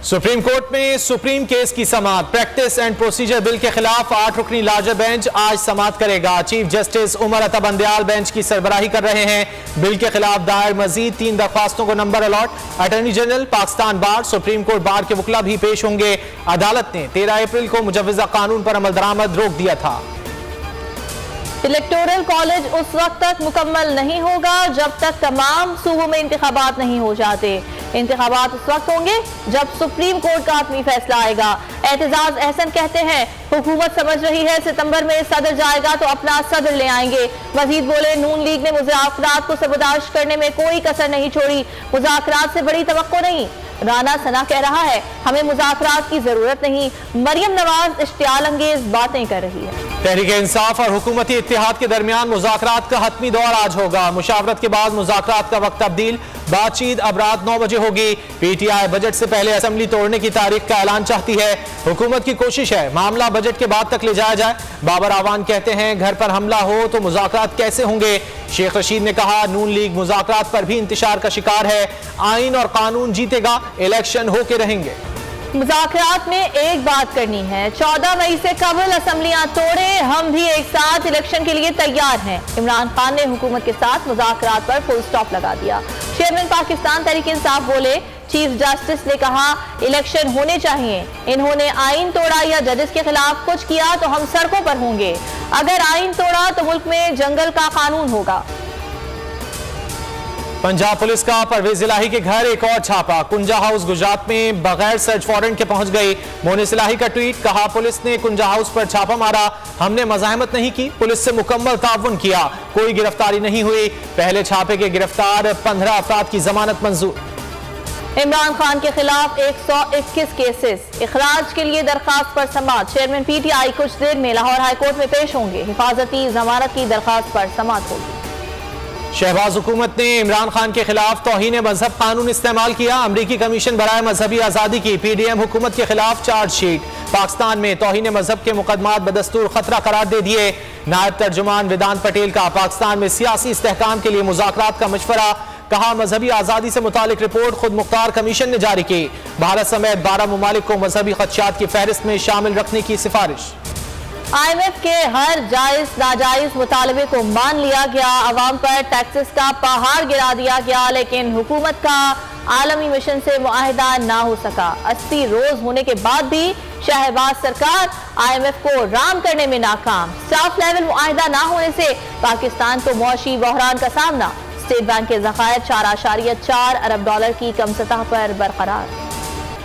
Supreme court में supreme case की समाअत। Practice and procedure bill के खिलाफ 8 रुकनी लार्जर बेंच आज समाअत करेगा। Chief justice Umar Ata Bandial bench की सरबराही कर रहे हैं। बिल के खिलाफ दायर मजीद 3 दरख्वास्तों को number allot. Attorney general, Pakistan bar, supreme court bar के वकील भी पेश होंगे। अदालत ने 13 अप्रैल को मुजव्वजा कानून पर अमल दरामद रोक दिया था। इलेक्टोरल कॉलेज उस वक्त तक मुकम्मल नहीं होगा जब तक तमाम सूबों में इंतखाबात नहीं हो जाते। इंतखाबात उस वक्त होंगे जब सुप्रीम कोर्ट का हतमी फैसला आएगा। एतजाज अहसन कहते हैं, हुकूमत समझ रही है सितंबर में सदर जाएगा तो अपना सदर ले आएंगे। मजीद बोले, नून लीग ने मुज़ाकरात को सबरदाश्त करने में कोई कसर नहीं छोड़ी। मुज़ाकरात से बड़ी तवक्को नहीं। राना सना कह रहा है, हमें मुज़ाकरात की जरूरत नहीं। मरियम नवाज इश्तियाल अंगेज बातें कर रही है। तहरीक इंसाफ और हुकूमती इत्तेहाद के दरमियान मुज़ाकरात का हतमी दौर आज होगा। मुशावरत के बाद मुज़ाकरात का वक्त तब्दील। बातचीत अब रात 9 बजे होगी। PTI बजट से पहले असेंबली तोड़ने की तारीख का ऐलान चाहती है। हुकूमत की कोशिश है मामला बजट के बाद तक ले जाया जाए। बाबर आवान कहते हैं, घर पर हमला हो तो मुज़ाकरात कैसे होंगे। शेख रशीद ने कहा, नून लीग मुज़ाकरात पर भी इंतशार का शिकार है। आइन और कानून जीतेगा, इलेक्शन होके रहेंगे। मुज़ाकरात में एक बात करनी है, 14 मई से कबल असेंबलियां तोड़े, हम भी एक साथ इलेक्शन के लिए तैयार हैं। इमरान खान ने हुकूमत के साथ मुज़ाकरात पर फुल स्टॉप लगा दिया। चेयरमैन पाकिस्तान तहरीक इंसाफ बोले, चीफ जस्टिस ने कहा इलेक्शन होने चाहिए। इन्होंने आइन तोड़ा या जजेस के खिलाफ कुछ किया तो हम सड़कों पर होंगे। अगर आइन तोड़ा तो मुल्क में जंगल का कानून होगा। पंजाब पुलिस का परवेज इलाही के घर एक और छापा। कुंजा हाउस गुजरात में बगैर सर्च वारंट के पहुंच गई। मोनिस इलाही का ट्वीट, कहा पुलिस ने कुंजा हाउस पर छापा मारा, हमने मज़ाहमत नहीं की, पुलिस से मुकम्मल ताउन किया, कोई गिरफ्तारी नहीं हुई। पहले छापे के गिरफ्तार 15 अफराद की जमानत मंजूर। इमरान खान के खिलाफ 121 केसेस। इखराज के लिए दरखास्त पर समाअत। चेयरमैन PTI कुछ देर में लाहौर हाईकोर्ट में पेश होंगे। हिफाजती जमानत की दरखास्त पर समाअत होगी। शहबाज हुकूमत ने इमरान खान के खिलाफ तौहीन मजहब कानून इस्तेमाल किया। अमरीकी कमीशन बराए मजहबी आज़ादी की PDM हुकूमत के खिलाफ चार्जशीट। पाकिस्तान में तौहीन मजहब के मुकदमात बदस्तूर खतरा करार दे दिए। नायब तर्जुमान वेदांत पटेल का पाकिस्तान में सियासी इस्तेहकाम के लिए मुज़ाकरात का मशवरा। कहा, मजहबी आज़ादी से मुतालिक रिपोर्ट खुद मुख्तार कमीशन ने जारी की। भारत समेत 12 ममालिक को मजहबी खदशात की फहरिस्त में शामिल रखने की सिफारिश। IMF के हर जायज नाजायज मुतालबे को मान लिया गया। अवाम पर टैक्सेस का पहाड़ गिरा दिया गया, लेकिन हुकूमत का आलमी मिशन से मुआहिदा ना हो सका। 80 रोज होने के बाद भी शहबाज सरकार IMF को राम करने में नाकाम। स्टाफ लेवल मुआहिदा ना होने से पाकिस्तान को मौशी बहरान का सामना। स्टेट बैंक के ज़खायर 4.4 अरब डॉलर की कम सतह पर बरकरार।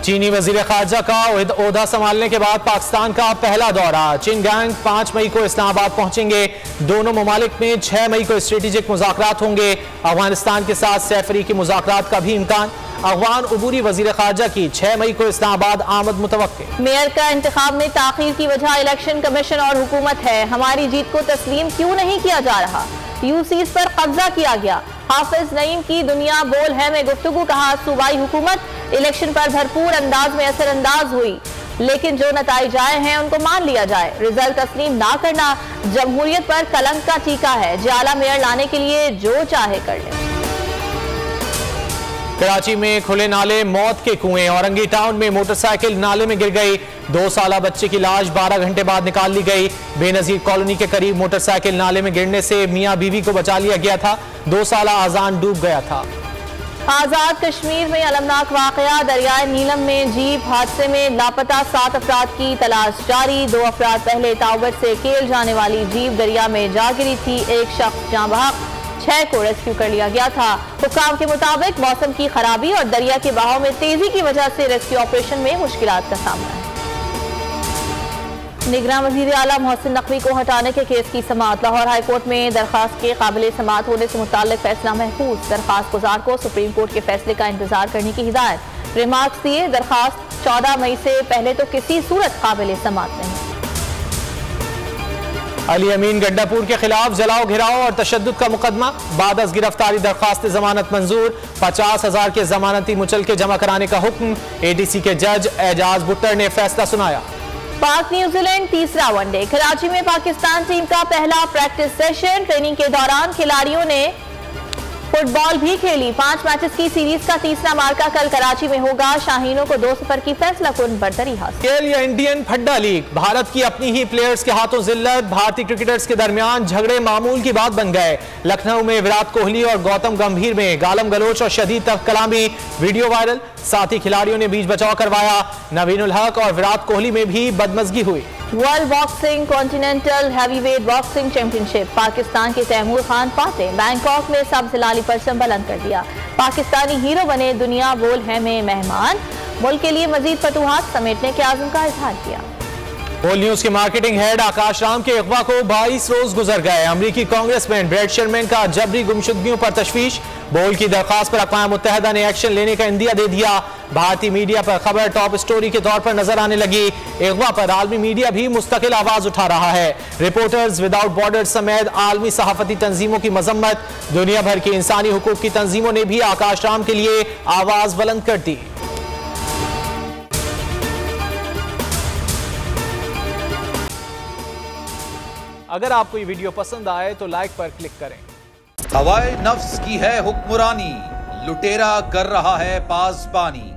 चीनी वजीर खारजा का ओहदा संभालने के बाद पाकिस्तान का पहला दौरा। चिंगैंग 5 मई को इस्लामाबाद पहुंचेंगे। दोनों ममालिक में 6 मई को स्ट्रेटेजिक मुज़ाकरात होंगे। अफगानिस्तान के साथ सैफरी मुज़ाकरात का भी इम्कान। अफगान उबूरी वजीर खारजा की 6 मई को इस्लामाबाद आमद मुतवक्के। मेयर का इंतखाब में ताखीर की वजह इलेक्शन कमीशन और हुकूमत है। हमारी जीत को तस्लीम क्यों नहीं किया जा रहा। UCs पर कब्जा किया गया। हाफिज नईम की दुनिया बोल है में गुफ्तगू। कहा, सूबाई हुकूमत इलेक्शन पर भरपूर अंदाज में असरअंदाज हुई, लेकिन जो नताइज आए हैं उनको मान लिया जाए। रिजल्ट तस्लीम ना करना जमहूरियत पर कलंक का टीका है। जाला मेयर लाने के लिए जो चाहे कर ले। कराची में खुले नाले मौत के कुएं। औरंगी टाउन में मोटरसाइकिल नाले में गिर गई। 2 साला बच्चे की लाश 12 घंटे बाद निकाल ली गई। बेनजीर कॉलोनी के करीब मोटरसाइकिल नाले में गिरने से मियां बीवी को बचा लिया गया था। 2 साला आजान डूब गया था। आजाद कश्मीर में अलमनाक वाकया। दरियाए नीलम में जीप हादसे में लापता 7 अफराद की तलाश जारी। 2 अफराद पहले ताउबत से केल जाने वाली जीप दरिया में जा गिरी थी। एक शख्स जाँ बहक, 6 को रेस्क्यू कर लिया गया था। हुक्काम के मुताबिक मौसम की खराबी और दरिया के बहाव में तेजी की वजह से रेस्क्यू ऑपरेशन में मुश्किलात का सामना है। निगरान वजीर आला मोहसिन नकवी को हटाने के केस की समाअत। लाहौर हाईकोर्ट में दरखास्त के काबिल समाअत होने से मुताल्लिक फैसला महफूज। दरखास्त गुजार को सुप्रीम कोर्ट के फैसले का इंतजार करने की हिदायत। रिमार्क्स दिए, दरखास्त 14 मई से पहले तो किसी सूरत काबिल समाअत नहीं। अली अमीन गड्डापुर के खिलाफ जलाओ घिराओ और तशद्दुद का मुकदमा। बाद अज गिरफ्तारी दरखास्त जमानत मंजूर। 50,000 के जमानती मुचलके जमा कराने का हुक्म। ADC के जज एजाज बुट्टर ने फैसला सुनाया। पाक न्यूजीलैंड तीसरा वनडे। कराची में पाकिस्तान टीम का पहला प्रैक्टिस सेशन। ट्रेनिंग के दौरान खिलाड़ियों ने फुटबॉल भी खेली। 5 मैचेस की सीरीज का तीसरा मार्का कल कराची में होगा। शाहीनों को 2-0 की फैसलाकुन बरतरी हासिल। खेल या इंडियन फड्डा लीग, भारत की अपनी ही प्लेयर्स के हाथों जिल्लत, भारतीय क्रिकेटर्स के दरमियान झगड़े मामूल की बात बन गए। लखनऊ में विराट कोहली और गौतम गंभीर में गालम गलोच और शदीद कलामी, वीडियो वायरल। साथ ही खिलाड़ियों ने बीच बचाव करवाया। नवीनुल हक और विराट कोहली में भी बदमजगी हुई। World boxing continental heavyweight boxing championship, Pakistan के तैमूर खान फाते बैंकॉक में सब्ज लाली परचम बुलंद कर दिया। पाकिस्तानी हीरो बने, दुनिया बोल है में मेहमान। मुल्क के लिए मजीद फतूहात समेटने के आज़म का इजहार किया। बोल न्यूज के मार्केटिंग हेड आकाश राम के अगवा को 22 रोज गुजर गए। अमरीकी कांग्रेसमैन ब्रैड शर्मैन का जबरी गुमशुदगियों पर तशवीश। बोल की दरखास्त पर अक़वाम मुत्तहिदा ने एक्शन लेने का इंदिया दे दिया। भारतीय मीडिया पर खबर टॉप स्टोरी के तौर पर नजर आने लगी। अगवा पर आलमी मीडिया भी मुस्तकिल आवाज उठा रहा है। रिपोर्टर्स विदाउट बॉर्डर समेत आलमी सहाफती तंजीमों की मजम्मत। दुनिया भर की इंसानी हुकूक की तंजीमों ने भी आकाश राम के लिए आवाज बुलंद कर दी। अगर आपको ये वीडियो पसंद आए तो लाइक पर क्लिक करें। हवाए नफ्स की है हुक्मरानी, लुटेरा कर रहा है पासबानी।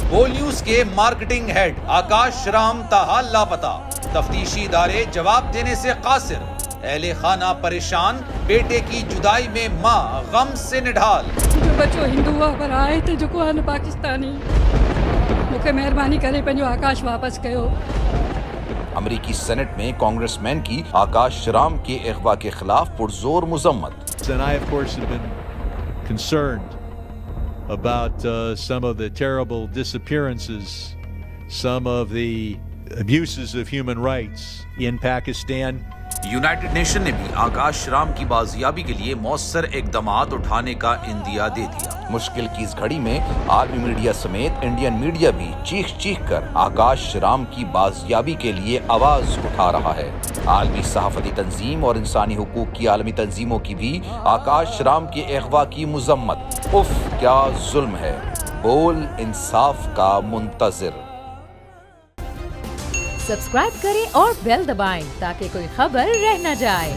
बोल न्यूज के मार्केटिंग हेड आकाश राम ताहा लापता, तफ्तीशी इदारे जवाब देने से कासिर। अहले खाना परेशान, बेटे की जुदाई में माँ गम से निढाल। जो बच्चो हिंदू पर आए थे जो को पाकिस्तानी, मुझे मेहरबानी करे पंहिंजो आकाश वापस कयो। अमेरिकी सेनेट में कांग्रेसमैन की आकाश राम के अगवा के खिलाफ पुरजोर मुजम्मत। And I, of course, have been concerned about some of the terrible disappearances, some of the abuses of human rights in Pakistan. United nation ने भी आकाश राम की बाजियाबी के लिए मौसर इकदामात उठाने का इंदिया दे दिया। मुश्किल की इस घड़ी में आलमी मीडिया समेत इंडियन मीडिया भी चीख चीख कर आकाश राम की बाजियाबी के लिए आवाज उठा रहा है। आलमी सहाफती तंजीम और इंसानी हुकूक की आलमी तंजीमों की भी आकाश राम के अगवा की मुजम्मत। उफ क्या जुल्म है, बोल इंसाफ का मुंतजिर। सब्सक्राइब करें और बेल दबाएं ताकि कोई खबर रह न जाए।